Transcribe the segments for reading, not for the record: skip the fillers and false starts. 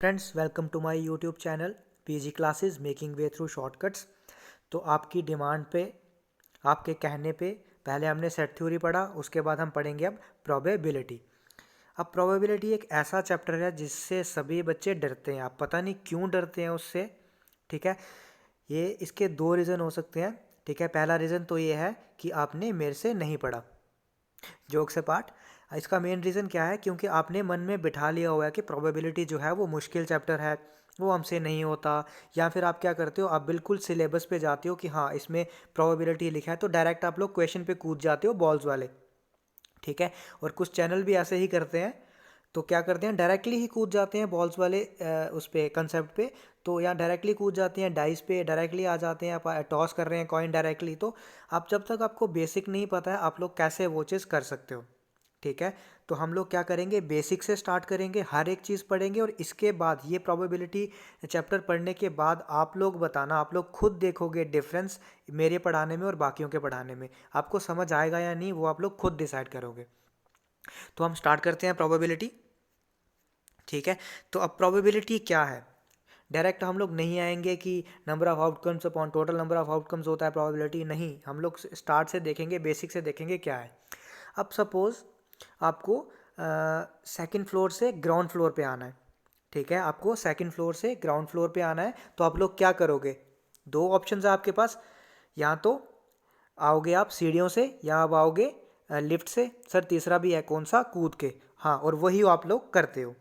Friends, welcome to my YouTube channel PG classes making way through shortcuts. तो आपकी demand पे, आपके कहने पे पहले हमने सेट थ्योरी पढ़ा, उसके बाद हम पढ़ेंगे अब प्रोबेबिलिटी। अब प्रोबेबिलिटी एक ऐसा चैप्टर है जिससे सभी बच्चे डरते हैं। आप पता नहीं क्यों डरते हैं उससे। ठीक है, ये इसके दो रीज़न हो सकते हैं। ठीक है, पहला रीज़न तो ये है कि आपने मेरे से नहीं पढ़ा। जोक से पार्ट, इसका मेन रीज़न क्या है? क्योंकि आपने मन में बिठा लिया हुआ है कि प्रोबेबिलिटी जो है वो मुश्किल चैप्टर है, वो हमसे नहीं होता। या फिर आप क्या करते हो, आप बिल्कुल सिलेबस पे जाते हो कि हाँ इसमें प्रोबेबिलिटी लिखा है, तो डायरेक्ट आप लोग क्वेश्चन पे कूद जाते हो, बॉल्स वाले। ठीक है, और कुछ चैनल भी ऐसे ही करते हैं। तो क्या करते हैं, डायरेक्टली ही कूद जाते हैं बॉल्स वाले उस पे कंसेप्ट पे। तो या डायरेक्टली कूद जाते हैं डाइस पे, डायरेक्टली आ जाते हैं, आप टॉस कर रहे हैं कॉइन डायरेक्टली। तो आप जब तक आपको बेसिक नहीं पता है, आप लोग कैसे वो चीज़ कर सकते हो? ठीक है, तो हम लोग क्या करेंगे, बेसिक से स्टार्ट करेंगे, हर एक चीज़ पढ़ेंगे, और इसके बाद ये प्रोबेबिलिटी चैप्टर पढ़ने के बाद आप लोग बताना, आप लोग खुद देखोगे डिफरेंस मेरे पढ़ाने में और बाकियों के पढ़ाने में। आपको समझ आएगा या नहीं वो आप लोग खुद डिसाइड करोगे। तो हम स्टार्ट करते हैं प्रोबेबिलिटी। ठीक है, तो अब प्रोबेबिलिटी क्या है? डायरेक्ट हम लोग नहीं आएंगे कि number of outcomes upon total number of outcomes होता है प्रोबेबिलिटी। नहीं, हम लोग स्टार्ट से देखेंगे, बेसिक से देखेंगे क्या है। अब सपोज आपको सेकंड फ्लोर से ग्राउंड फ्लोर पे आना है। ठीक है, आपको सेकंड फ्लोर से ग्राउंड फ्लोर पे आना है, तो आप लोग क्या करोगे? दो ऑप्शन है आपके पास। या तो आओगे आप सीढ़ियों से, या आप आओगे लिफ्ट से। सर तीसरा भी है, कौन सा? कूद के। हाँ, और वही आप लोग करते हो,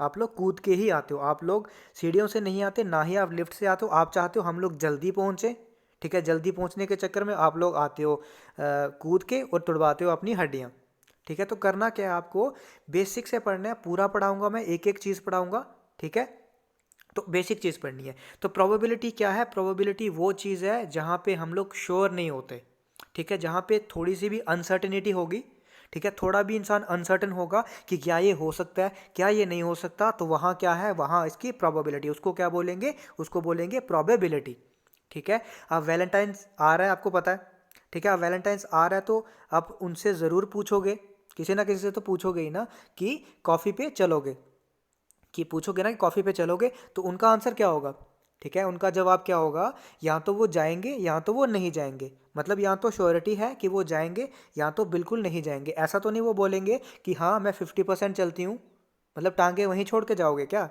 आप लोग कूद के ही आते हो। आप लोग सीढ़ियों से नहीं आते, ना ही आप लिफ्ट से आते हो। आप चाहते हो हम लोग जल्दी पहुँचे। ठीक है, जल्दी पहुँचने के चक्कर में आप लोग आते हो कूद के और तुड़वाते हो अपनी हड्डियाँ। ठीक है, तो करना क्या है आपको? बेसिक से पढ़ना है, पूरा पढ़ाऊंगा मैं, एक एक चीज़ पढ़ाऊंगा। ठीक है, तो बेसिक चीज़ पढ़नी है। तो प्रोबेबिलिटी क्या है? प्रोबेबिलिटी वो चीज़ है जहाँ पे हम लोग श्योर नहीं होते। ठीक है, जहाँ पे थोड़ी सी भी अनसर्टेनिटी होगी। ठीक है, थोड़ा भी इंसान अनसर्टन होगा कि क्या ये हो सकता है, क्या ये नहीं हो सकता, तो वहाँ क्या है, वहाँ इसकी प्रोबेबिलिटी, उसको क्या बोलेंगे? उसको बोलेंगे प्रोबेबिलिटी। ठीक है, अब वैलेंटाइंस आ रहा है, आपको पता है। ठीक है, अब वैलेंटाइंस आ रहा है तो आप उनसे ज़रूर पूछोगे, किसी ना किसी से तो पूछोगे ही ना, कि कॉफ़ी पे चलोगे। कि पूछोगे ना कि कॉफ़ी पे चलोगे, तो उनका आंसर क्या होगा? ठीक है, उनका जवाब क्या होगा? या तो वो जाएंगे या तो वो नहीं जाएंगे। मतलब या तो श्योरिटी है कि वो जाएंगे, या तो बिल्कुल नहीं जाएंगे। ऐसा तो नहीं वो बोलेंगे कि हाँ मैं 50% चलती हूँ, मतलब टांगे वहीं छोड़ के जाओगे क्या?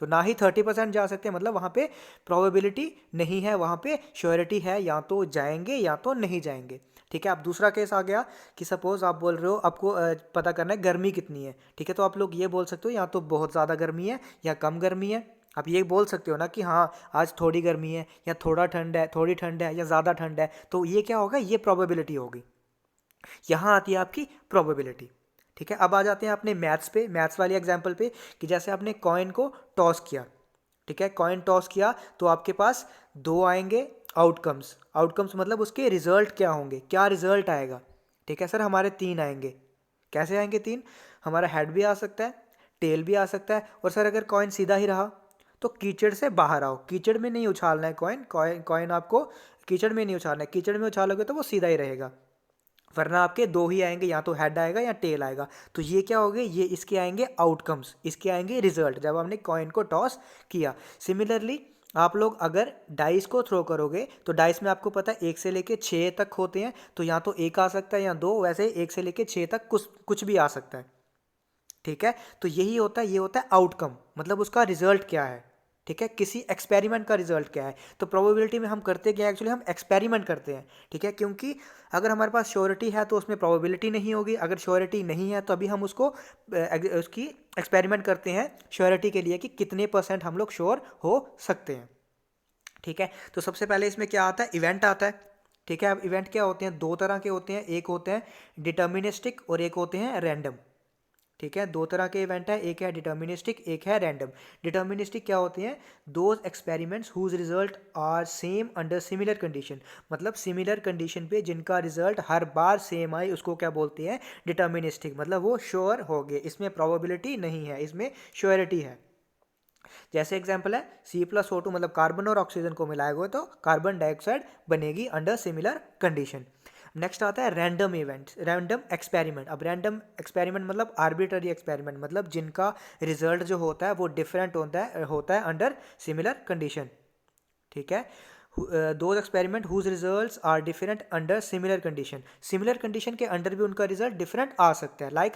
तो ना ही 30% जा सकते हैं, मतलब वहाँ पे प्रोबेबिलिटी नहीं है, वहाँ पे श्योरिटी है, या तो जाएंगे या तो नहीं जाएंगे। ठीक है, अब दूसरा केस आ गया कि सपोज आप बोल रहे हो, आपको पता करना है गर्मी कितनी है। ठीक है, तो आप लोग ये बोल सकते हो या तो बहुत ज़्यादा गर्मी है या कम गर्मी है। आप ये बोल सकते हो ना कि हाँ आज थोड़ी गर्मी है, या थोड़ा ठंड है, थोड़ी ठंड है, या ज़्यादा ठंड है। तो ये क्या होगा? ये प्रोबेबिलिटी होगी। यहाँ आती है आपकी प्रोबेबिलिटी। ठीक है, अब आ जाते हैं अपने मैथ्स पे, मैथ्स वाली एग्जांपल पे, कि जैसे आपने कॉइन को टॉस किया। ठीक है, कॉइन टॉस किया तो आपके पास दो आएंगे आउटकम्स। आउटकम्स मतलब उसके रिजल्ट क्या होंगे, क्या रिजल्ट आएगा? ठीक है सर, हमारे तीन आएंगे। कैसे आएंगे तीन? हमारा हेड भी आ सकता है, टेल भी आ सकता है, और सर अगर कॉइन सीधा ही रहा तो कीचड़ से बाहर आओ। कीचड़ में नहीं उछालना है कॉइन, कॉइन आपको कीचड़ में नहीं उछालना है। कीचड़ में उछालोगे तो वो सीधा ही रहेगा, वरना आपके दो ही आएंगे, या तो हेड आएगा या टेल आएगा। तो ये क्या हो गए? ये इसके आएंगे आउटकम्स, इसके आएंगे रिजल्ट, जब हमने कॉइन को टॉस किया। सिमिलरली आप लोग अगर डाइस को थ्रो करोगे, तो डाइस में आपको पता है 1 से लेके 6 तक होते हैं, तो या तो एक आ सकता है या दो, वैसे 1 से लेके 6 तक कुछ कुछ भी आ सकता है। ठीक है, तो यही होता है, ये होता है आउटकम, मतलब उसका रिजल्ट क्या है। ठीक है, किसी एक्सपेरिमेंट का रिजल्ट क्या है। तो प्रोबेबिलिटी में हम करते क्या है? एक्चुअली हम एक्सपेरिमेंट करते हैं। ठीक है, क्योंकि अगर हमारे पास श्योरिटी है तो उसमें प्रोबेबिलिटी नहीं होगी, अगर श्योरिटी नहीं है तो अभी हम उसको उसकी एक्सपेरिमेंट करते हैं श्योरिटी के लिए, कि कितने % हम लोग श्योर हो सकते हैं। ठीक है, तो सबसे पहले इसमें क्या आता है? इवेंट आता है। ठीक है, अब इवेंट क्या होते हैं? दो तरह के होते हैं, एक होते हैं डिटर्मिनिस्टिक और एक होते हैं रैंडम। ठीक है, दो तरह के इवेंट है, एक है डिटर्मिनिस्टिक, एक है रैंडम। डिटर्मिनिस्टिक क्या होते हैं? Those experiments whose result are same under similar condition. मतलब सिमिलर कंडीशन पे जिनका रिजल्ट हर बार सेम आए, उसको क्या बोलते हैं? डिटर्मिनिस्टिक। मतलब वो श्योर हो गए, इसमें प्रोबेबिलिटी नहीं है, इसमें श्योरिटी है। जैसे एग्जांपल है C+O2, मतलब कार्बन और ऑक्सीजन को मिलाया हुआ तो कार्बन डाइऑक्साइड बनेगी अंडर सिमिलर कंडीशन। नेक्स्ट आता है रैंडम इवेंट्स, रैंडम एक्सपेरिमेंट। अब रैंडम एक्सपेरिमेंट मतलब आर्बिट्ररी एक्सपेरिमेंट, मतलब जिनका रिजल्ट जो होता है वो डिफरेंट होता है अंडर सिमिलर कंडीशन। ठीक है, those experiment whose results are different under similar condition. Similar condition के अंडर भी उनका रिजल्ट डिफरेंट आ सकता है। Like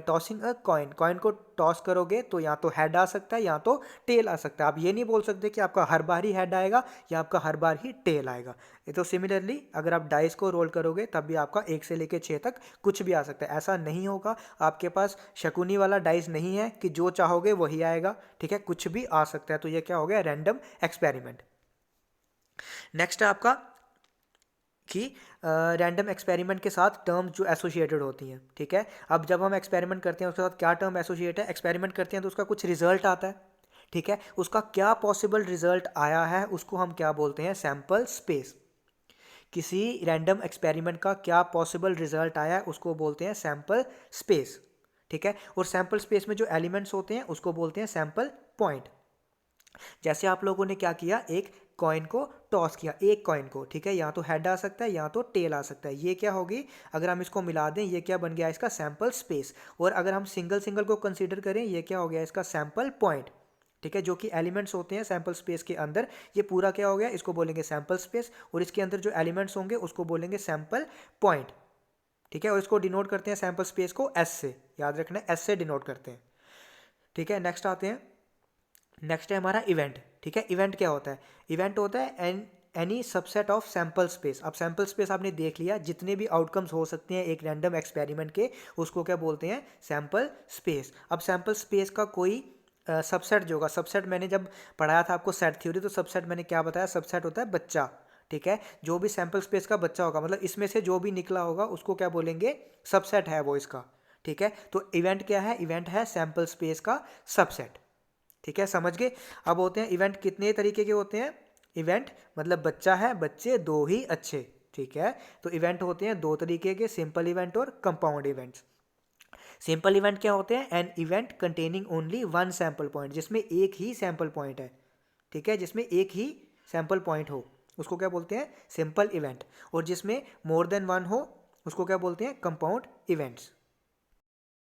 tossing a coin, coin को टॉस करोगे तो या तो हेड आ सकता है या तो टेल आ सकता है। आप ये नहीं बोल सकते कि आपका हर बार ही हेड आएगा या आपका हर बार ही टेल आएगा। ये तो सिमिलरली अगर आप डाइस को रोल करोगे तब भी आपका 1 से लेकर 6 तक कुछ भी आ सकता है। ऐसा नहीं होगा, आपके पास शकुनी वाला डाइस नहीं है कि जो चाहोगे वही आएगा। ठीक है, कुछ भी आ सकता है। तो ये क्या हो गया, रैंडम एक्सपेरिमेंट। नेक्स्ट है आपका कि रैंडम एक्सपेरिमेंट के साथ टर्म जो एसोसिएटेड होती हैं। ठीक है, अब जब हम एक्सपेरिमेंट करते हैं उसके साथ क्या टर्म एसोसिएट है, एक्सपेरिमेंट करते हैं तो उसका कुछ रिजल्ट आता है। ठीक है, उसका क्या पॉसिबल रिजल्ट आया है उसको हम क्या बोलते हैं, सैंपल स्पेस। किसी रैंडम एक्सपेरिमेंट का क्या पॉसिबल रिजल्ट आया है उसको बोलते हैं सैंपल स्पेस। ठीक है, और सैंपल स्पेस में जो एलिमेंट्स होते हैं उसको बोलते हैं सैंपल पॉइंट। जैसे आप लोगों ने क्या किया, एक कॉइन को टॉस किया, एक कॉइन को। ठीक है, या तो हेड आ सकता है या तो टेल आ सकता है। ये क्या होगी, अगर हम इसको मिला दें ये क्या बन गया, इसका सैंपल स्पेस। और अगर हम सिंगल सिंगल को कंसीडर करें ये क्या हो गया, इसका सैंपल पॉइंट। ठीक है, जो कि एलिमेंट्स होते हैं सैंपल स्पेस के अंदर, ये पूरा क्या हो गया, इसको बोलेंगे सैंपल स्पेस। और इसके अंदर जो एलिमेंट्स होंगे उसको बोलेंगे सैंपल पॉइंट। ठीक है, और इसको डिनोट करते हैं सैंपल स्पेस को एस से, याद रखना एस से डिनोट करते हैं। ठीक है, नेक्स्ट आते हैं, नेक्स्ट है हमारा इवेंट। ठीक है, इवेंट क्या होता है, इवेंट होता है any subset of sample space. अब सैंपल स्पेस आपने देख लिया, जितने भी आउटकम्स हो सकते हैं एक रैंडम एक्सपेरिमेंट के, उसको क्या बोलते हैं, सैंपल स्पेस। अब सैंपल स्पेस का कोई सबसेट जो होगा, सबसेट मैंने जब पढ़ाया था आपको सेट थ्योरी, तो सबसेट मैंने क्या बताया, सबसेट होता है बच्चा। ठीक है, जो भी सैंपल स्पेस का बच्चा होगा, मतलब इसमें से जो भी निकला होगा उसको क्या बोलेंगे, सबसेट है वो इसका। ठीक है, तो इवेंट क्या है, इवेंट है सैंपल स्पेस का सबसेट। ठीक है, समझ गए। अब होते हैं इवेंट कितने तरीके के होते हैं, इवेंट मतलब बच्चा है, बच्चे दो ही अच्छे। ठीक है, तो इवेंट होते हैं दो तरीके के, सिंपल इवेंट और कंपाउंड इवेंट्स। सिंपल इवेंट क्या होते हैं, an event containing only one sample point, जिसमें एक ही सैंपल पॉइंट है। ठीक है, जिसमें एक ही सैंपल पॉइंट हो उसको क्या बोलते हैं, सिंपल इवेंट। और जिसमें मोर देन वन हो उसको क्या बोलते हैं, कंपाउंड इवेंट्स।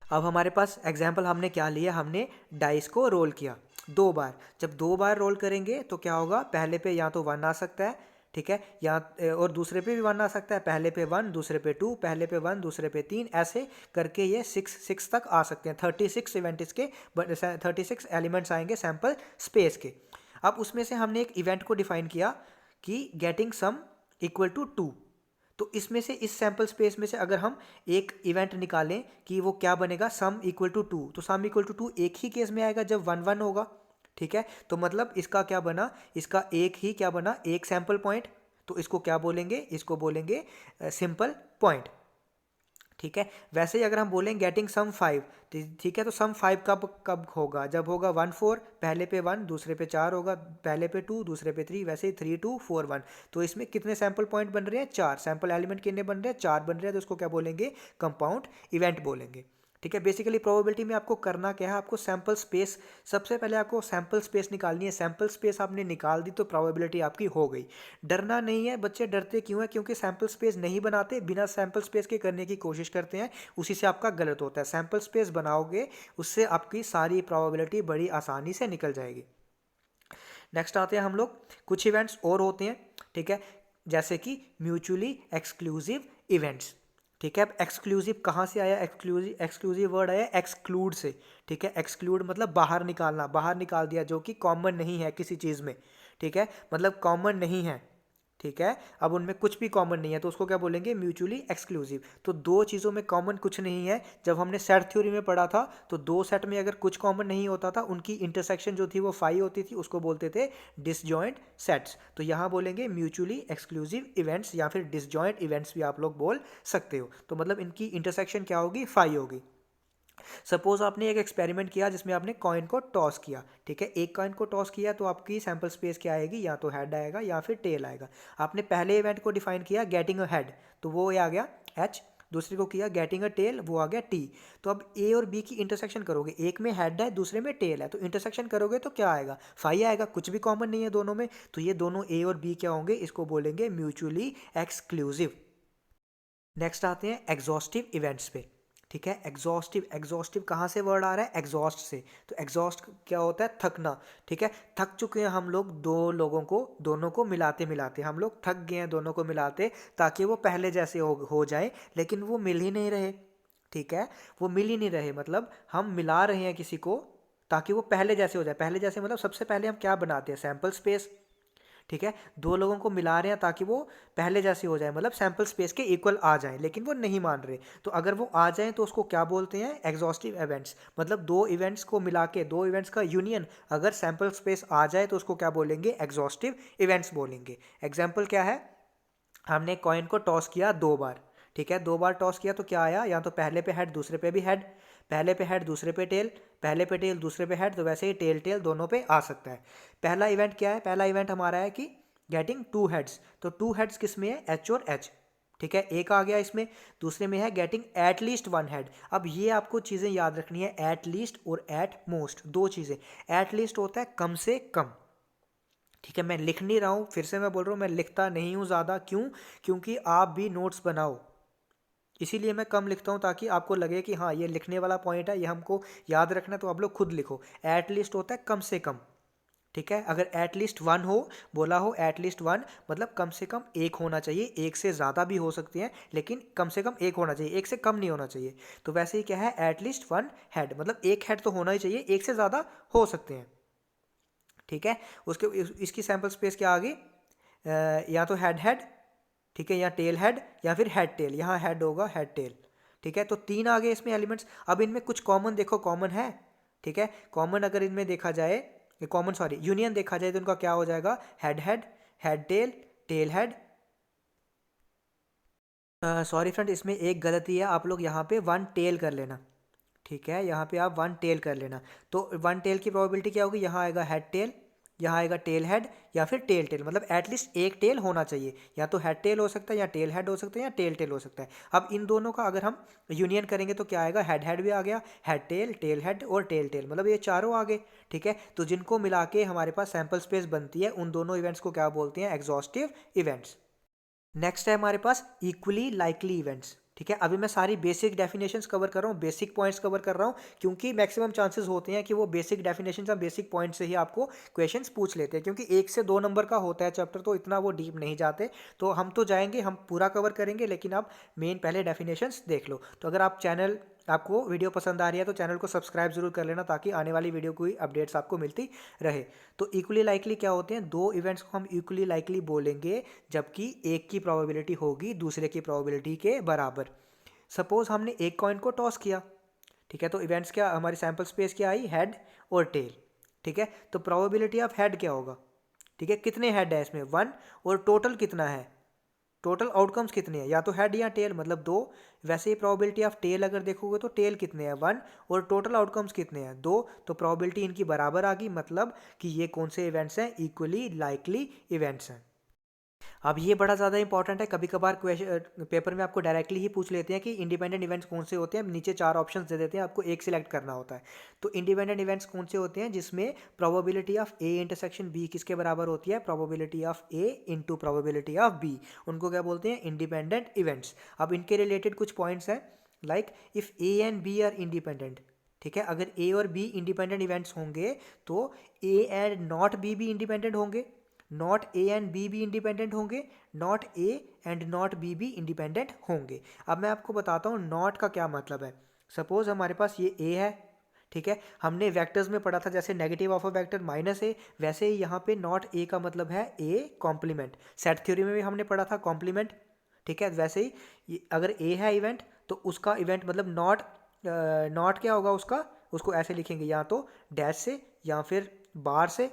अब हमारे पास एग्जाम्पल हमने क्या लिया, हमने डाइस को रोल किया 2 बार। जब 2 बार रोल करेंगे तो क्या होगा, पहले पे या तो 1 आ सकता है, ठीक है, या और दूसरे पे भी 1 आ सकता है। पहले पे 1, दूसरे पे 2, पहले पे 1, दूसरे पे 3, ऐसे करके ये 6 तक आ सकते हैं। 36 इवेंट इसके, 36 एलिमेंट्स आएंगे सैंपल स्पेस के। अब उसमें से हमने एक इवेंट को डिफाइन किया कि गेटिंग सम इक्वल टू 2। तो इसमें से, इस सैंपल स्पेस में से अगर हम एक इवेंट निकालें कि वो क्या बनेगा, सम इक्वल टू 2, तो सम इक्वल टू 2 एक ही केस में आएगा जब 1 1 होगा। ठीक है, तो मतलब इसका क्या बना, इसका एक ही क्या बना, एक सैंपल पॉइंट। तो इसको क्या बोलेंगे, इसको बोलेंगे सिंपल पॉइंट। ठीक है, वैसे ही अगर हम बोलें गेटिंग सम 5, ठीक है, तो सम 5 कब कब होगा, जब होगा 1 4, पहले पे 1, दूसरे पे 4 होगा, पहले पे 2, दूसरे पे 3, वैसे ही 3 2 4 1। तो इसमें कितने सैंपल पॉइंट बन रहे हैं, 4 सैंपल एलिमेंट कितने बन रहे हैं, 4 बन रहे हैं। तो इसको क्या बोलेंगे, कंपाउंड इवेंट बोलेंगे। ठीक है, बेसिकली प्रोबेबिलिटी में आपको करना क्या है, आपको सैंपल स्पेस, सबसे पहले आपको सैंपल स्पेस निकालनी है। सैंपल स्पेस आपने निकाल दी तो प्रोबेबिलिटी आपकी हो गई। डरना नहीं है, बच्चे डरते क्यों है, क्योंकि सैंपल स्पेस नहीं बनाते, बिना सैंपल स्पेस के करने की कोशिश करते हैं, उसी से आपका गलत होता है। सैंपल स्पेस बनाओगे उससे आपकी सारी प्रोबेबिलिटी बड़ी आसानी से निकल जाएगी। नेक्स्ट आते हैं हम लोग, कुछ इवेंट्स और होते हैं। ठीक है, जैसे कि म्यूचुअली एक्सक्लूसिव इवेंट्स। ठीक है, अब एक्सक्लूसिव कहाँ से आया, एक्सक्लूसिव एक्सक्लूसिव वर्ड आया एक्सक्लूड से। ठीक है, एक्सक्लूड मतलब बाहर निकालना, बाहर निकाल दिया जो कि कॉमन नहीं है किसी चीज़ में। ठीक है, मतलब कॉमन नहीं है। ठीक है, अब उनमें कुछ भी कॉमन नहीं है तो उसको क्या बोलेंगे, म्यूचुअली एक्सक्लूसिव। तो दो चीज़ों में कॉमन कुछ नहीं है। जब हमने सेट थ्योरी में पढ़ा था तो दो सेट में अगर कुछ कॉमन नहीं होता था, उनकी इंटरसेक्शन जो थी वो 5 होती थी, उसको बोलते थे डिसजॉइंट सेट्स। तो यहाँ बोलेंगे म्यूचुअली एक्सक्लूसिव इवेंट्स, या फिर डिसजॉइंट इवेंट्स भी आप लोग बोल सकते हो। तो मतलब इनकी इंटरसेक्शन क्या होगी, 5 होगी। सपोज आपने एक एक्सपेरिमेंट किया जिसमें आपने कॉइन को टॉस किया। ठीक है, एक कॉइन को टॉस किया तो आपकी सैंपल स्पेस क्या आएगी, या तो हेड आएगा या फिर टेल आएगा। आपने पहले इवेंट को डिफाइन किया गेटिंग अ हेड, तो वो आ गया एच। दूसरे को किया गेटिंग अ टेल, वो आ गया टी। तो अब ए और बी की इंटरसेक्शन करोगे, एक में हेड है दूसरे में टेल है, तो इंटरसेक्शन करोगे तो क्या आएगा, 5 आएगा। कुछ भी कॉमन नहीं है दोनों में, तो ये दोनों ए और बी क्या होंगे, इसको बोलेंगे म्यूचुअली एक्सक्लूसिव। नेक्स्ट आते हैं एग्जॉस्टिव इवेंट्स पे। ठीक है, एग्जॉस्टिव, एग्जॉस्टिव कहाँ से वर्ड आ रहा है? एग्जॉस्ट से। तो एग्जॉस्ट क्या होता है? थकना। ठीक है, थक चुके हैं हम लोग, दोनों को मिलाते मिलाते हम लोग थक गए हैं दोनों को मिलाते, ताकि वो पहले जैसे हो जाए, लेकिन वो मिल ही नहीं रहे। ठीक है, वो मिल ही नहीं रहे, मतलब हम मिला रहे हैं किसी को ताकि वो पहले जैसे हो जाए। पहले जैसे मतलब सबसे पहले हम क्या बनाते हैं? Sample space. ठीक है, दो लोगों को मिला रहे हैं ताकि वो पहले जैसे हो जाए, मतलब सैंपल स्पेस के इक्वल आ जाएं, लेकिन वो नहीं मान रहे। तो अगर वो आ जाएं तो उसको क्या बोलते हैं? Exhaustive events. मतलब दो इवेंट्स को मिला के, दो इवेंट्स का यूनियन अगर सैंपल स्पेस आ जाए तो उसको क्या बोलेंगे? एग्जॉस्टिव इवेंट्स बोलेंगे। एग्जाम्पल क्या है? हमने कॉइन को टॉस किया 2 बार। ठीक है, 2 बार टॉस किया तो क्या आया? या तो पहले पे हेड, दूसरे पे भी हेड, पहले पे हेड दूसरे पे टेल, पहले पे टेल दूसरे पे हेड, तो वैसे ही टेल टेल दोनों पे आ सकता है। पहला इवेंट क्या है? पहला इवेंट हमारा है कि गेटिंग 2 हेड्स। तो 2 हेड्स किस में है? एच और एच। ठीक है, एक आ गया इसमें। दूसरे में है गेटिंग एट लीस्ट 1 हेड। अब ये आपको चीज़ें याद रखनी है, एट लीस्ट और एट मोस्ट, दो चीज़ें। एट लीस्ट होता है कम से कम। ठीक है, मैं लिख नहीं रहा हूँ, फिर से मैं बोल रहा हूँ, मैं लिखता नहीं हूँ ज़्यादा। क्यों? क्योंकि आप भी नोट्स बनाओ, इसीलिए मैं कम लिखता हूँ, ताकि आपको लगे कि हाँ ये लिखने वाला पॉइंट है, ये हमको याद रखना है, तो आप लोग खुद लिखो। एट लीस्ट होता है कम से कम। ठीक है, अगर एट लीस्ट 1 हो, बोला हो एट लीस्ट 1, मतलब कम से कम एक होना चाहिए। एक से ज़्यादा भी हो सकती हैं, लेकिन कम से कम एक होना चाहिए, एक से कम नहीं होना चाहिए। तो वैसे ही क्या है? एट लीस्ट 1 हेड, मतलब एक हेड तो होना ही चाहिए, एक से ज़्यादा हो सकते हैं। ठीक है, उसके इसकी सैंपल स्पेस क्या आ गई? या तो हेड हेड, ठीक है, या टेल हेड, या फिर हेड टेल। यहाँ हेड होगा, हेड टेल। ठीक है, तो 3 आ गए इसमें एलिमेंट्स। अब इनमें कुछ कॉमन देखो, कॉमन है। ठीक है, कॉमन अगर इनमें देखा जाए, कॉमन सॉरी यूनियन देखा जाए, तो उनका क्या हो जाएगा? Head head, head tail, tail head. Sorry friend, इसमें एक गलती है, आप लोग यहाँ पे 1 टेल कर लेना। ठीक है, यहाँ पे आप 1 टेल कर लेना। तो 1 टेल की प्रोबेबिलिटी क्या होगी? यहाँ आएगा हेड टेल, यहाँ आएगा टेल हेड, या फिर टेल टेल। मतलब एटलीस्ट एक टेल होना चाहिए, या तो हेड टेल हो सकता है, या टेल हेड हो सकता है, या टेल टेल हो सकता है। अब इन दोनों का अगर हम यूनियन करेंगे तो क्या आएगा? हेड हेड भी आ गया, हेड टेल, टेल हेड और टेल टेल, मतलब ये चारों आ गए। ठीक है, तो जिनको मिला के हमारे पास सैंपल स्पेस बनती है, उन दोनों इवेंट्स को क्या बोलते हैं? Exhaustive events. नेक्स्ट है हमारे पास इक्वली लाइकली इवेंट्स। ठीक है, अभी मैं सारी बेसिक डेफिनेशंस कवर कर रहा हूँ, बेसिक पॉइंट्स कवर कर रहा हूँ, क्योंकि मैक्सिमम चांसेस होते हैं कि वो बेसिक डेफिनेशंस या बेसिक पॉइंट से ही आपको क्वेश्चंस पूछ लेते हैं, क्योंकि 1 से 2 नंबर का होता है चैप्टर, तो इतना वो डीप नहीं जाते। तो हम तो जाएंगे, हम पूरा कवर करेंगे, लेकिन आप मेन पहले डेफिनेशंस देख लो। तो अगर आपको वीडियो पसंद आ रही है तो चैनल को सब्सक्राइब जरूर कर लेना, ताकि आने वाली वीडियो की अपडेट्स आपको मिलती रहे। तो इक्वली लाइकली क्या होते हैं? दो इवेंट्स को हम इक्वली लाइकली बोलेंगे, जबकि एक की प्रोबेबिलिटी होगी दूसरे की प्रोबेबिलिटी के बराबर। सपोज हमने एक कॉइन को टॉस किया। ठीक है, तो इवेंट्स क्या, हमारी सैंपल स्पेस क्या आई? हेड और टेल। ठीक है, तो प्रोबेबिलिटी ऑफ हेड क्या होगा? ठीक है, कितने हेड है इसमें? 1। और टोटल कितना है? टोटल आउटकम्स कितने हैं? या तो हेड या टेल, मतलब 2। वैसे ही प्रोबेबिलिटी ऑफ टेल अगर देखोगे तो टेल कितने हैं? 1। और टोटल आउटकम्स कितने हैं? 2। तो प्रोबेबिलिटी इनकी बराबर आ गई, मतलब कि ये कौन से इवेंट्स हैं? इक्वली लाइकली इवेंट्स हैं। अब ये बड़ा ज़्यादा इंपॉर्टेंट है, कभी कभार क्वेश्चन पेपर में आपको डायरेक्टली ही पूछ लेते हैं कि इंडिपेंडेंट इवेंट्स कौन से होते हैं। नीचे 4 ऑप्शंस दे देते हैं, आपको एक सिलेक्ट करना होता है। तो इंडिपेंडेंट इवेंट्स कौन से होते हैं? जिसमें probability of A intersection B किसके बराबर होती है? Probability of A into probability of B. उनको क्या बोलते हैं? Independent events. अब इनके रिलेटेड कुछ पॉइंट्स हैं, like if A and B are independent. ठीक है, अगर ए और बी इंडिपेंडेंट इवेंट्स होंगे तो ए एंड नॉट बी भी इंडिपेंडेंट होंगे, नॉट ए एंड बी भी इंडिपेंडेंट होंगे, not A and not B भी इंडिपेंडेंट होंगे। अब मैं आपको बताता हूँ नॉट का क्या मतलब है। सपोज हमारे पास ये ए है। ठीक है, हमने वेक्टर्स में पढ़ा था, जैसे negative of a vector -a, वैसे ही यहाँ पे नॉट ए का मतलब है ए कॉम्प्लीमेंट। सेट थ्योरी में भी हमने पढ़ा था कॉम्प्लीमेंट। ठीक है, वैसे ही अगर ए है इवेंट, तो उसका इवेंट मतलब नॉट क्या होगा उसका? उसको ऐसे लिखेंगे, या तो डैश से, या फिर बार से।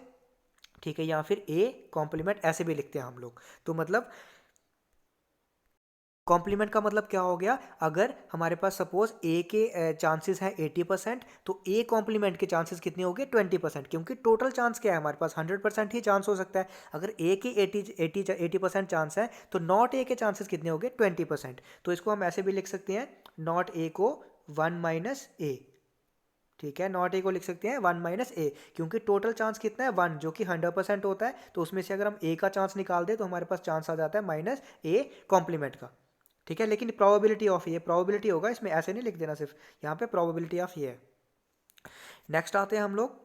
ठीक है, या फिर ए कॉम्प्लीमेंट ऐसे भी लिखते हैं हम लोग। तो मतलब कॉम्प्लीमेंट का मतलब क्या हो गया? अगर हमारे पास सपोज ए के चांसेस हैं 80%, तो ए कॉम्प्लीमेंट के चांसेस कितने हो गए? 20%। क्योंकि टोटल चांस क्या है हमारे पास? 100% ही चांस हो सकता है। अगर ए के 80% चांस है, तो नॉट ए के चांसेस कितने हो गए? 20%। तो इसको हम ऐसे भी लिख सकते हैं, नॉट ए को 1 - a। ठीक है, नॉट ए को लिख सकते हैं 1 - a, क्योंकि टोटल चांस कितना है? 1, जो कि 100% होता है। तो उसमें से अगर हम ए का चांस निकाल दें तो हमारे पास चांस आ जाता है -a कॉम्प्लीमेंट का। ठीक है, लेकिन प्रोबेबिलिटी ऑफ ये प्रोबेबिलिटी होगा, इसमें ऐसे नहीं लिख देना, सिर्फ यहाँ पे प्रोबेबिलिटी ऑफ ये है। नेक्स्ट आते हैं हम लोग,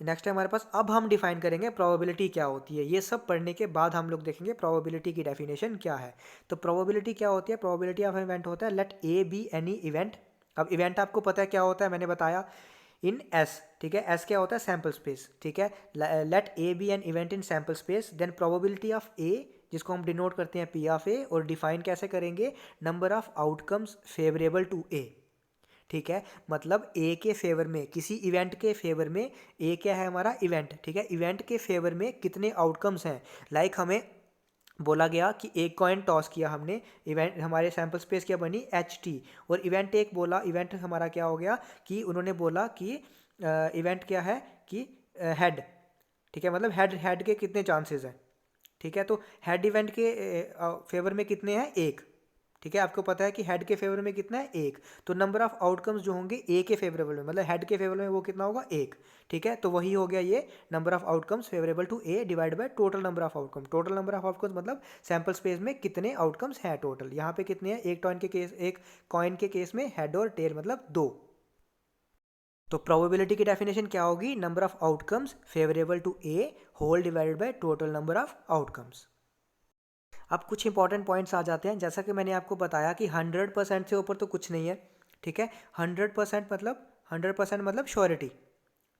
नेक्स्ट है हमारे पास, अब हम डिफाइन करेंगे प्रोबेबिलिटी क्या होती है। ये सब पढ़ने के बाद हम लोग देखेंगे प्रोबेबिलिटी की डेफिनेशन क्या है। तो प्रोबेबिलिटी क्या होती है, प्रोबेबिलिटी ऑफ इवेंट होता है let A B any event. अब इवेंट आपको पता है क्या होता है, मैंने बताया इन एस, ठीक है, एस क्या होता है, सैम्पल स्पेस, ठीक है। Let A be an event in sample space, then probability of A, जिसको हम डिनोट करते हैं पी ऑफ ए, और डिफाइन कैसे करेंगे, number of outcomes favourable to A, ठीक है। मतलब ए के फेवर में, किसी इवेंट के फेवर में, ए क्या है हमारा इवेंट, ठीक है, इवेंट के फेवर में कितने आउटकम्स हैं। लाइक हमें बोला गया कि एक कॉइन टॉस किया हमने, इवेंट हमारे सैम्पल स्पेस क्या बनी HT, और इवेंट एक बोला, इवेंट हमारा क्या हो गया कि उन्होंने बोला कि इवेंट क्या है कि हेड, ठीक है, मतलब हेड, हेड के कितने चांसेस हैं, ठीक है। तो हेड इवेंट के फेवर में कितने हैं, एक, ठीक है। आपको पता है कि हेड के फेवर में कितना है, एक, तो नंबर ऑफ आउटकम्स जो होंगे ए के फेवरेबल में, मतलब हेड के फेवरेबल में वो कितना होगा, एक, ठीक है। तो वही हो गया ये number of outcomes favourable to A divide by total number of outcome. Total number of outcomes मतलब सैम्पल स्पेस में कितने आउटकम्स हैं टोटल। यहाँ पे कितने हैं, एक टॉइन के केस, एक कॉइन के केस में हेड और टेल मतलब दो। तो प्रोबेबिलिटी की डेफिनेशन क्या होगी, number of outcomes favourable to A whole divided by total number of outcomes. अब कुछ इंपॉर्टेंट पॉइंट्स आ जाते हैं, जैसा कि मैंने आपको बताया कि 100% से ऊपर तो कुछ नहीं है, ठीक है। 100% मतलब श्योरिटी,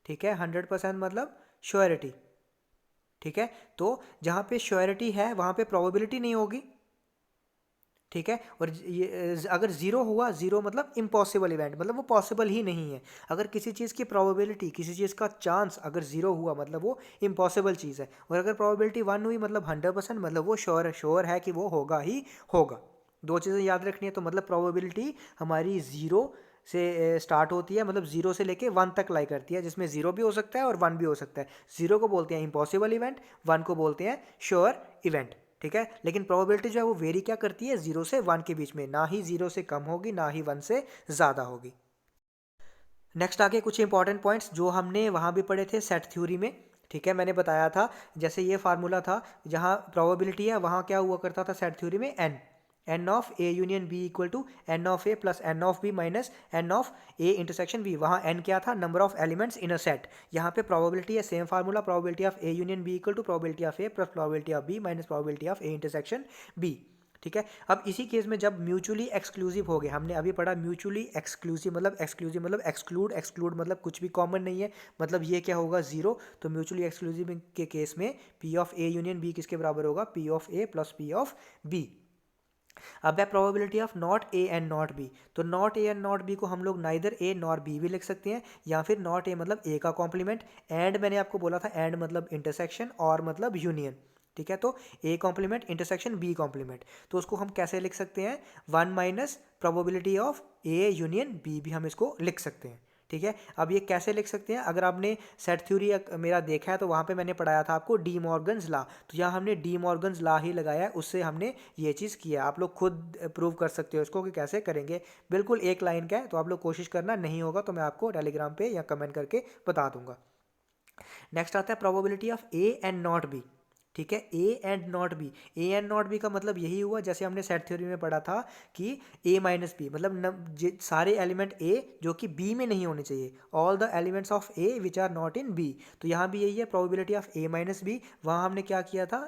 ठीक है, 100% मतलब श्योरिटी, ठीक है। तो जहाँ पे श्योरिटी है वहाँ पे प्रोबेबिलिटी नहीं होगी, ठीक है। और ये अगर ज़ीरो हुआ, ज़ीरो मतलब इम्पॉसिबल इवेंट, मतलब वो पॉसिबल ही नहीं है। अगर किसी चीज़ की प्रोबेबिलिटी, किसी चीज़ का चांस अगर ज़ीरो हुआ मतलब वो इम्पॉसिबल चीज़ है, और अगर प्रोबेबिलिटी 1 हुई मतलब 100%, मतलब वो श्योर है कि वो होगा ही होगा। दो चीज़ें याद रखनी है। तो मतलब प्रोबेबिलिटी हमारी ज़ीरो से स्टार्ट होती है, मतलब ज़ीरो से लेके 1 तक लाई करती है, जिसमें ज़ीरो भी हो सकता है और 1 भी हो सकता है। ज़ीरो को बोलते हैं इम्पॉसिबल इवेंट, 1 को बोलते हैं श्योर इवेंट, ठीक है। लेकिन प्रोबेबिलिटी जो है वो वेरी क्या करती है, 0 से 1 के बीच में, ना ही 0 से कम होगी ना ही 1 से ज़्यादा होगी। नेक्स्ट आगे कुछ इंपॉर्टेंट पॉइंट्स जो हमने वहाँ भी पढ़े थे सेट थ्योरी में, ठीक है। मैंने बताया था जैसे ये फार्मूला था, जहाँ प्रोबेबिलिटी है वहाँ क्या हुआ करता था सेट थ्योरी में, n of A union B equal to n of A plus n of B minus n of A intersection B. वहाँ एन क्या था, number of elements in a set. यहाँ पे प्रोबेबिलिटी है same formula, probability of A union B equal to probability of A plus probability of B minus probability of A intersection B, ठीक है। अब इसी केस में जब म्यूचुअली एक्सक्लूसिव हो गए, हमने अभी पढ़ा म्यूचुअली एक्सक्लूसिव मतलब एक्सक्लूड, एक्सक्लूड मतलब कुछ भी कॉमन नहीं है, मतलब ये क्या होगा, जीरो। तो म्यूचुअली एक्सक्लूसिव के केस में P of A union B किसके बराबर होगा, P of A plus P of B. अब है probability of not A and not B. तो not A and not B को हम लोग नाइदर ए नॉर बी भी लिख सकते हैं, या फिर नॉट ए मतलब ए का कॉम्प्लीमेंट, एंड मैंने आपको बोला था एंड मतलब इंटरसेक्शन, और मतलब यूनियन, ठीक है। तो A complement intersection B complement, तो उसको हम कैसे लिख सकते हैं, 1 minus probability of A union B भी हम इसको लिख सकते हैं, ठीक है। अब ये कैसे लिख सकते हैं, अगर आपने सेट थ्योरी मेरा देखा है तो वहाँ पे मैंने पढ़ाया था आपको डी मॉर्गन्स लॉ, तो यहाँ हमने डी मॉर्गन्स लॉ ही लगाया है, उससे हमने ये चीज़ किया। आप लोग खुद प्रूव कर सकते हो इसको कि कैसे करेंगे, बिल्कुल एक लाइन का है, तो आप लोग कोशिश करना, नहीं होगा तो मैं आपको टेलीग्राम पे या कमेंट करके बता दूंगा। नेक्स्ट आता है probability of A and not B, ठीक है, ए and not B. A and not B का मतलब यही हुआ जैसे हमने सेट थ्योरी में पढ़ा था कि ए माइनस बी मतलब सारे एलिमेंट ए जो कि बी में नहीं होने चाहिए, all the elements of A which are not in B. तो यहाँ भी यही है probability of A minus B. वहाँ हमने क्या किया था,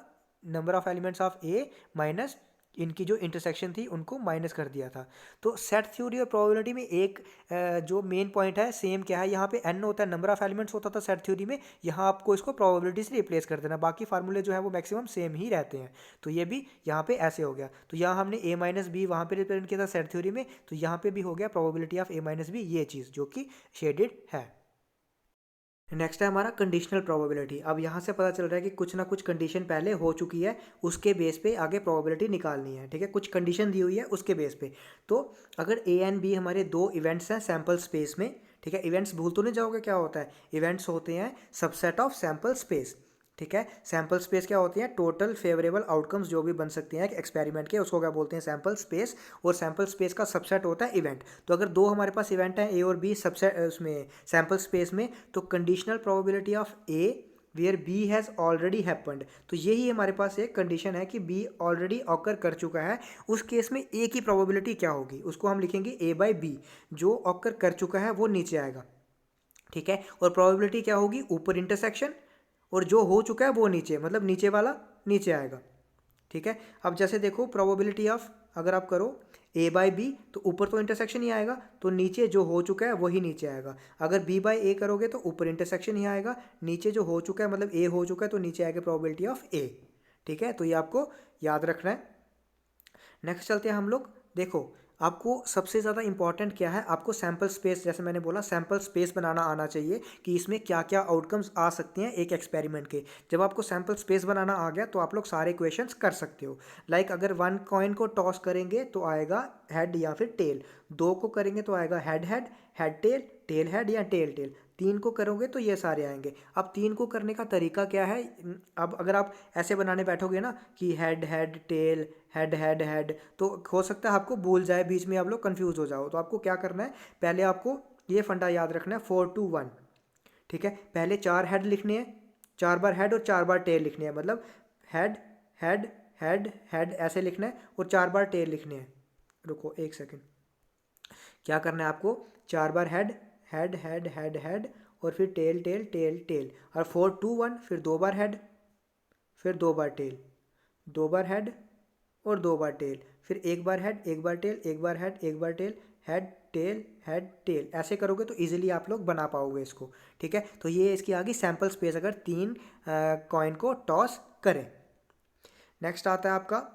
number of elements of A minus इनकी जो इंटरसेक्शन थी उनको माइनस कर दिया था। तो सेट थ्योरी और प्रोबेबिलिटी में एक जो मेन पॉइंट है सेम क्या है, यहाँ पे एन होता है, नंबर ऑफ एलिमेंट्स होता था सेट थ्योरी में, यहाँ आपको इसको प्रोबेबिलिटी से रिप्लेस कर देना, बाकी फार्मूले जो है वो मैक्सिमम सेम ही रहते हैं। तो ये भी यहाँ पे ऐसे हो गया। तो यहाँ हमने ए माइनस बी वहाँ पे रिप्रेजेंट किया था सेट थ्योरी में, तो यहाँ पे भी हो गया probability of A minus B, ये चीज़ जो कि शेडेड है। नेक्स्ट है हमारा कंडीशनल प्रोबेबिलिटी। अब यहाँ से पता चल रहा है कि कुछ ना कुछ कंडीशन पहले हो चुकी है, उसके बेस पे आगे प्रोबेबिलिटी निकालनी है, ठीक है। कुछ कंडीशन दी हुई है उसके बेस पे। तो अगर ए एंड बी हमारे दो इवेंट्स हैं सैम्पल स्पेस में, ठीक है, इवेंट्स भूल तो नहीं जाओगे क्या होता है, इवेंट्स होते हैं सबसेट ऑफ सैम्पल स्पेस, ठीक है। सैम्पल स्पेस क्या होती है, टोटल फेवरेबल आउटकम्स जो भी बन सकते हैं एक्सपेरिमेंट के, उसको क्या बोलते हैं, सैम्पल स्पेस। और सैम्पल स्पेस का सबसेट होता है इवेंट। तो अगर दो हमारे पास इवेंट हैं ए और बी सबसेट उसमें सैम्पल स्पेस में, तो conditional probability of A where B has already happened. तो यही हमारे पास एक कंडीशन है कि बी ऑलरेडी ऑकर कर चुका है। उस केस में ए की प्रोबेबिलिटी क्या होगी, उसको हम लिखेंगे ए बाई बी। जो ऑकर कर चुका है वो नीचे आएगा, ठीक है। और प्रोबेबिलिटी क्या होगी, ऊपर इंटरसेक्शन, और जो हो चुका है वो नीचे, मतलब नीचे वाला नीचे आएगा, ठीक है। अब जैसे देखो प्रोबेबिलिटी ऑफ अगर आप करो ए बाई बी, तो ऊपर तो इंटरसेक्शन ही आएगा, तो नीचे जो हो चुका है वही नीचे आएगा। अगर बी बाई ए करोगे तो ऊपर इंटरसेक्शन ही आएगा, नीचे जो हो चुका है मतलब ए हो चुका है तो नीचे आएगा प्रोबेबिलिटी ऑफ ए, ठीक है। तो ये आपको याद रखना है। नेक्स्ट चलते हैं हम लोग। देखो आपको सबसे ज़्यादा इंपॉर्टेंट क्या है, आपको सैम्पल स्पेस, जैसे मैंने बोला सैम्पल स्पेस बनाना आना चाहिए कि इसमें क्या क्या आउटकम्स आ सकते हैं एक एक्सपेरिमेंट के। जब आपको सैम्पल स्पेस बनाना आ गया तो आप लोग सारे क्वेश्चंस कर सकते हो। लाइक अगर 1 कॉइन को टॉस करेंगे तो आएगा हेड या फिर टेल, 2 को करेंगे तो आएगा head head, head tail, tail head या टेल टेल, 3 को करोगे तो ये सारे आएंगे। अब 3 को करने का तरीका क्या है, अब अगर आप ऐसे बनाने बैठोगे ना कि head head tail head head head, तो हो सकता है आपको भूल जाए, बीच में आप लोग कंफ्यूज हो जाओ। तो आपको क्या करना है, पहले आपको ये फंडा याद रखना है 4-2-1, ठीक है। पहले 4 हेड लिखने हैं, 4 बार हेड और 4 बार टेल लिखने हैं, मतलब हेड हेड हेड हेड ऐसे लिखना है और 4 बार टेल लिखने हैं। रुको एक सेकेंड, क्या करना है आपको, 4 बार head head head head head और फिर टेल टेल टेल टेल, और 4-2-1, फिर 2 बार हेड, फिर 2 बार टेल, 2 बार हेड और 2 बार टेल, फिर 1 बार हेड, 1 बार टेल, 1 बार हेड, 1 बार टेल, हेड टेल। ऐसे करोगे तो इजीली आप लोग बना पाओगे इसको, ठीक है। तो ये इसकी आ गई सैम्पल स्पेस अगर 3 कॉइन को टॉस करें। नेक्स्ट आता है आपका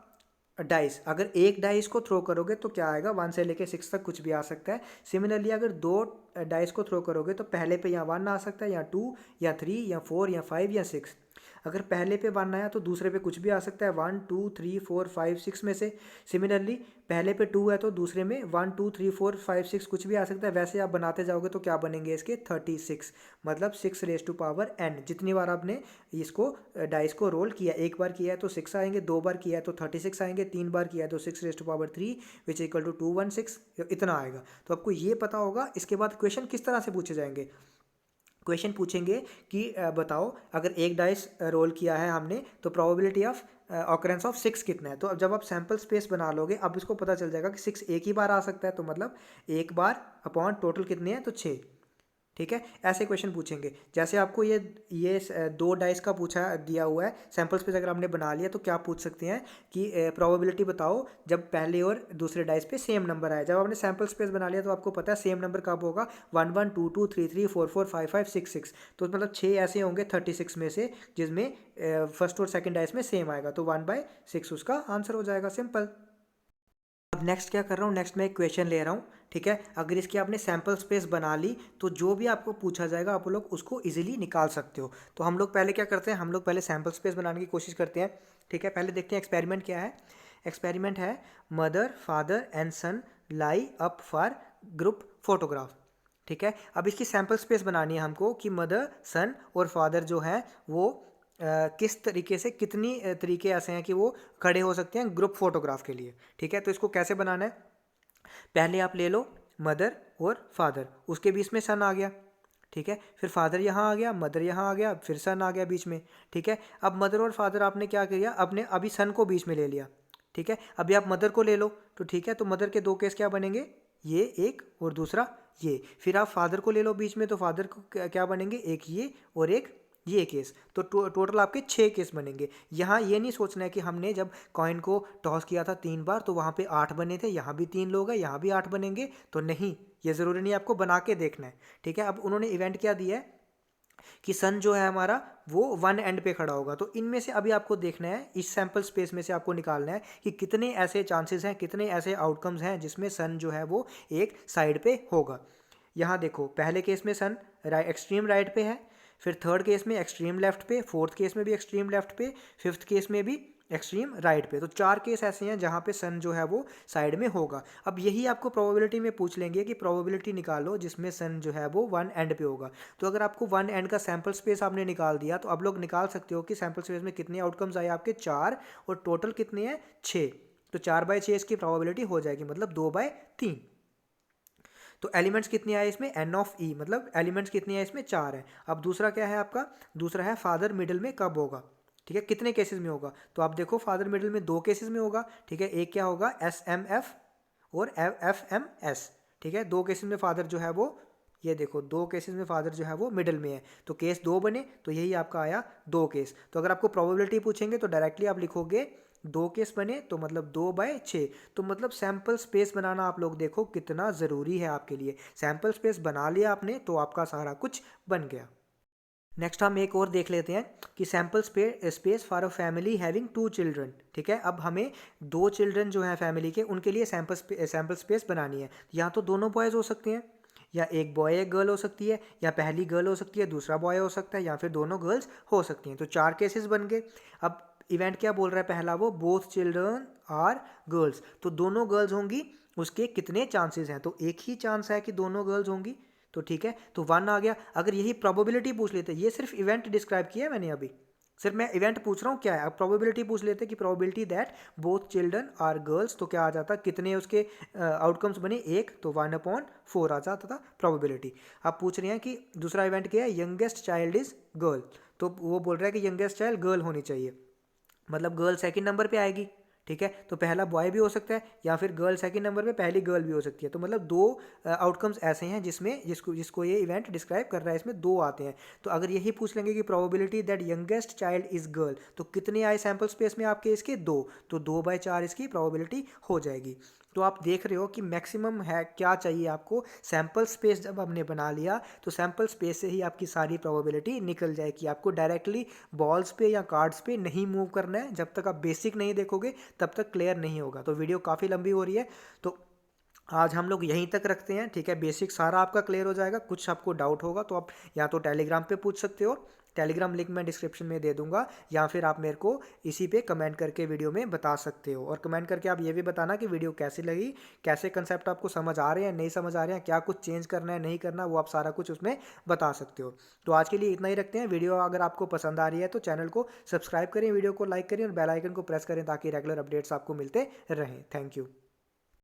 डाइस। अगर एक डाइस को थ्रो करोगे तो क्या आएगा, 1 से लेके 6 तक कुछ भी आ सकता है। सिमिलरली अगर 2 डाइस को थ्रो करोगे तो पहले पे या 1 आ सकता है, या 2 या 3 या 4 या 5 या 6। अगर पहले पे 1 आया तो दूसरे पे कुछ भी आ सकता है, 1 2 3 4 5 6 में से। सिमिलरली पहले पे 2 है तो दूसरे में 1 2 3 4 5 6 कुछ भी आ सकता है। वैसे आप बनाते जाओगे तो क्या बनेंगे इसके 36, मतलब 6 रेज टू पावर n। जितनी बार आपने इसको डाइस को रोल किया, एक बार किया है तो 6 आएंगे, 2 बार किया है तो 36 आएंगे, 3 बार किया है तो 6 raise to power 3 which equal to 216, इतना आएगा। तो आपको ये पता होगा। इसके बाद क्वेश्चन किस तरह से पूछे जाएंगे, क्वेश्चन पूछेंगे कि बताओ अगर एक डाइस रोल किया है हमने तो प्रोबेबिलिटी ऑफ ऑकरेंस ऑफ 6 कितना है। तो अब जब आप सैम्पल स्पेस बना लोगे अब इसको पता चल जाएगा कि 6 एक ही बार आ सकता है, तो मतलब एक बार अपॉन टोटल कितने हैं तो 6, ठीक है। ऐसे क्वेश्चन पूछेंगे। जैसे आपको ये 2 डाइस का पूछा दिया हुआ है सैम्पल स्पेस, अगर आपने बना लिया तो क्या पूछ सकते हैं कि प्रोबेबिलिटी बताओ जब पहले और दूसरे डाइस पे सेम नंबर आए। जब आपने सैम्पल स्पेस बना लिया तो आपको पता है सेम नंबर कब होगा, 1 1 2 2 3 3 4 4 5 5 6 6। तो मतलब 6 ऐसे होंगे 36 में से जिसमें फर्स्ट और सेकेंड डाइस में सेम आएगा, तो 1/6 उसका आंसर हो जाएगा, सिंपल। अब नेक्स्ट क्या कर रहा हूँ, नेक्स्ट मैं एक क्वेश्चन ले रहा हूँ, ठीक है। अगर इसकी आपने सैम्पल स्पेस बना ली तो जो भी आपको पूछा जाएगा आप लोग उसको इजीली निकाल सकते हो। तो हम लोग पहले क्या करते हैं, हम लोग पहले सैम्पल स्पेस बनाने की कोशिश करते हैं, ठीक है। पहले देखते हैं एक्सपेरिमेंट क्या है। एक्सपेरिमेंट है mother father and son lie up for group photograph, ठीक है। अब इसकी सैम्पल स्पेस बनानी है हमको कि मदर सन और फादर जो है वो किस तरीके से, कितनी तरीके ऐसे हैं कि वो खड़े हो सकते हैं ग्रुप फोटोग्राफ के लिए, ठीक है। तो इसको कैसे बनाना है, पहले आप ले लो मदर और फादर, उसके बीच में सन आ गया, ठीक है। फिर फादर यहाँ आ गया, मदर यहाँ आ गया, फिर सन आ गया बीच में, ठीक है। अब मदर और फादर आपने क्या किया, आपने अभी सन को बीच में ले लिया, ठीक है। अभी आप मदर को ले लो तो ठीक है, तो मदर के 2 केस क्या बनेंगे, ये एक और दूसरा ये। फिर आप फादर को ले लो बीच में, तो फादर को क्या बनेंगे, एक ये और एक ये केस। तो टोटल आपके 6 केस बनेंगे। यहाँ ये नहीं सोचना है कि हमने जब कॉइन को टॉस किया था 3 बार तो वहाँ पे 8 बने थे, यहाँ भी 3 लोग हैं, यहाँ भी 8 बनेंगे, तो नहीं, ये ज़रूरी नहीं, आपको बना के देखना है, ठीक है। अब उन्होंने इवेंट क्या दिया है कि सन जो है हमारा वो 1 एंड पे खड़ा होगा। तो इनमें से अभी आपको देखना है, इस सैम्पल स्पेस में से आपको निकालना है कि कितने ऐसे चांसेस हैं, कितने ऐसे आउटकम्स हैं जिसमें सन जो है वो एक साइड पे होगा। यहाँ देखो पहले केस में सन एक्सट्रीम राइट पे है, फिर थर्ड केस में एक्सट्रीम लेफ्ट पे, फोर्थ केस में भी एक्सट्रीम लेफ्ट पे, फिफ्थ केस में भी एक्सट्रीम राइट पे। तो 4 केस ऐसे हैं जहाँ पे सन जो है वो साइड में होगा। अब यही आपको प्रोबेबिलिटी में पूछ लेंगे कि प्रोबेबिलिटी निकालो जिसमें सन जो है वो 1 एंड पे होगा। तो अगर आपको 1 एंड का सैम्पल स्पेस आपने निकाल दिया तो अब लोग निकाल सकते हो कि सैम्पल स्पेस में कितने आउटकम्स आए आपके, 4, और टोटल कितने हैं 6। तो 4/6 इसकी प्रोबेबिलिटी हो जाएगी, मतलब 2/3। तो एलिमेंट्स कितनी आए इसमें, एन ऑफ ई, मतलब एलिमेंट्स कितनी है इसमें, 4 है। अब दूसरा क्या है आपका, दूसरा है फादर मिडिल में कब होगा, ठीक है, कितने केसेस में होगा। तो आप देखो फादर मिडिल में 2 केसेस में होगा, ठीक है, एक क्या होगा एस एम एफ और एफ एम एस, ठीक है, 2 केसेस में फादर जो है वो, ये देखो 2 केसेस में फादर जो है वो मिडिल में है, तो केस 2 बने, तो यही आपका आया 2 केस। तो अगर आपको प्रोबेबिलिटी पूछेंगे तो डायरेक्टली आप लिखोगे 2 केस बने, तो मतलब 2/6। तो मतलब सैम्पल स्पेस बनाना आप लोग देखो कितना ज़रूरी है आपके लिए। सैम्पल स्पेस बना लिया आपने तो आपका सारा कुछ बन गया। नेक्स्ट हम एक और देख लेते हैं कि sample space for a family having 2 children, ठीक है। अब हमें 2 चिल्ड्रन जो हैं फैमिली के, उनके लिए सैम्पल स्पेस बनानी है। या तो दोनों बॉयज़ हो सकते हैं, या एक बॉय एक गर्ल हो सकती है, या पहली गर्ल हो सकती है दूसरा बॉय हो सकता है, या फिर दोनों गर्ल्स हो सकती हैं। तो 4 केसेस बन गए। अब इवेंट क्या बोल रहा है पहला, वो बोथ चिल्ड्रन आर गर्ल्स, तो दोनों गर्ल्स होंगी, उसके कितने चांसेस हैं, तो एक ही चांस है कि दोनों गर्ल्स होंगी, तो ठीक है, तो 1 आ गया। अगर यही प्रोबेबिलिटी पूछ लेते, ये सिर्फ इवेंट डिस्क्राइब किया है मैंने अभी, सिर्फ मैं इवेंट पूछ रहा हूँ क्या है। अब प्रोबेबिलिटी पूछ लेते कि probability that both children are girls, तो क्या आ जाता, कितने उसके आउटकम्स बने, 1, तो 1/4 आ जाता था प्रोबेबिलिटी। अब पूछ रहे हैं कि दूसरा इवेंट क्या है, यंगेस्ट चाइल्ड इज गर्ल, तो वो बोल रहा है कि यंगेस्ट चाइल्ड गर्ल होनी चाहिए, मतलब गर्ल सेकंड नंबर पे आएगी, ठीक है। तो पहला बॉय भी हो सकता है, या फिर गर्ल सेकंड नंबर पे पहली गर्ल भी हो सकती है। तो मतलब 2 आउटकम्स ऐसे हैं जिसमें जिसको ये इवेंट डिस्क्राइब कर रहा है, इसमें 2 आते हैं। तो अगर यही पूछ लेंगे कि probability that youngest child is girl, तो कितने आए सैम्पल स्पेस में आपके इसके, 2, तो 2/4 इसकी प्रोबेबिलिटी हो जाएगी। तो आप देख रहे हो कि मैक्सिमम है क्या चाहिए आपको, सैम्पल स्पेस जब हमने बना लिया तो सैम्पल स्पेस से ही आपकी सारी प्रोबेबिलिटी निकल जाएगी। आपको डायरेक्टली बॉल्स पे या कार्ड्स पे नहीं मूव करना है, जब तक आप बेसिक नहीं देखोगे तब तक क्लियर नहीं होगा। तो वीडियो काफ़ी लंबी हो रही है, तो आज हम लोग यहीं तक रखते हैं, ठीक है। बेसिक सारा आपका क्लियर हो जाएगा, कुछ आपको डाउट होगा तो आप या तो टेलीग्राम पे पूछ सकते हो, टेलीग्राम लिंक मैं डिस्क्रिप्शन में दे दूंगा, या फिर आप मेरे को इसी पे कमेंट करके वीडियो में बता सकते हो। और कमेंट करके आप ये भी बताना कि वीडियो कैसी लगी, कैसे कंसेप्ट आपको समझ आ रहे हैं, नहीं समझ आ रहे हैं, क्या कुछ चेंज करना है नहीं करना, वो आप सारा कुछ उसमें बता सकते हो। तो आज के लिए इतना ही रखते हैं। वीडियो अगर आपको पसंद आ रही है तो चैनल को सब्सक्राइब करें, वीडियो को लाइक करें और बेल आइकन को प्रेस करें ताकि रेगुलर अपडेट्स आपको मिलते रहें। Thank you.